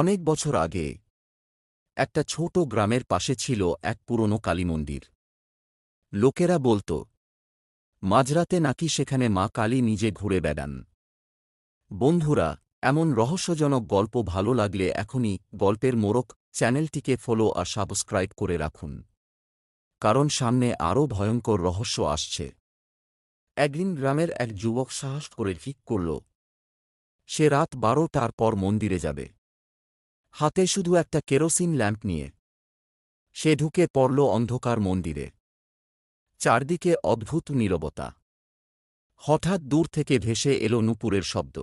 অনেক বছর আগে একটা ছোট গ্রামের পাশে ছিল এক পুরনো কালী মন্দির। লোকেরা বলত মাঝরাতে নাকি সেখানে মা কালী নিজে ঘুরে বেড়ান। বন্ধুরা, এমন রহস্যজনক গল্প ভালো লাগলে এখনই গল্পের মোড়ক চ্যানেলটিকে ফলো আর সাবস্ক্রাইব করে রাখুন, কারণ সামনে আরও ভয়ঙ্কর রহস্য আসছে। একদিন গ্রামের এক যুবক সাহস করে ঠিক করল সে রাত 12টার পর মন্দিরে যাবে। হাতে শুধু একটা কেরোসিন ল্যাম্প নিয়ে সে ঢুকে পড়ল অন্ধকার মন্দিরে। চারদিকে অদ্ভুত নীরবতা। হঠাৎ দূর থেকে ভেসে এলো নূপুরের শব্দ।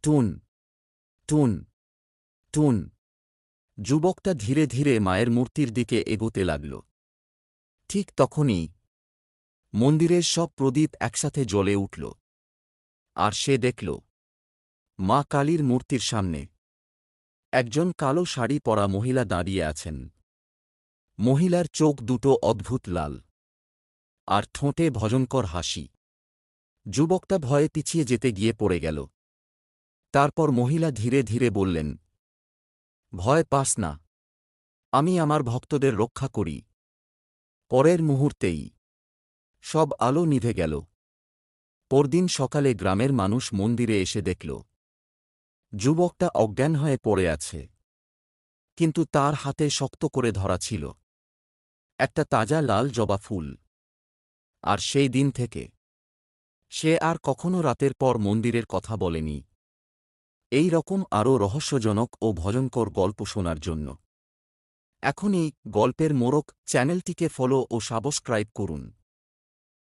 টুন টুন টুন। যুবকটা ধীরে ধীরে মায়ের মূর্তির দিকে এগোতে লাগল। ঠিক তখনই মন্দিরের সব প্রদীপ একসাথে জ্বলে উঠল, আর সে দেখল মা কালীর মূর্তির সামনে একজন কালো শাড়ি পরা মহিলা দাঁড়িয়ে আছেন। মহিলার চোখ দুটো অদ্ভুত লাল, আর ঠোঁটে ভয়ঙ্কর হাসি। যুবকটা ভয়ে পিছিয়ে যেতে গিয়ে পড়ে গেল। তারপর মহিলা ধীরে ধীরে বললেন, ভয় পাস না, আমি আমার ভক্তদের রক্ষা করি। পরের মুহূর্তেই সব আলো নিভে গেল। পরদিন সকালে গ্রামের মানুষ মন্দিরে এসে দেখল যুবকটা অজ্ঞান হয়ে পড়ে আছে, কিন্তু তার হাতে শক্ত করে ধরা ছিল একটা তাজা লাল জবা ফুল। আর সেই দিন থেকে সে আর কখনো রাতের পর মন্দিরের কথা বলেনি। এই রকম আরও রহস্যজনক ও ভয়ঙ্কর গল্প শোনার জন্য এখনই গল্পের মোড়ক চ্যানেলটিকে ফলো ও সাবস্ক্রাইব করুন।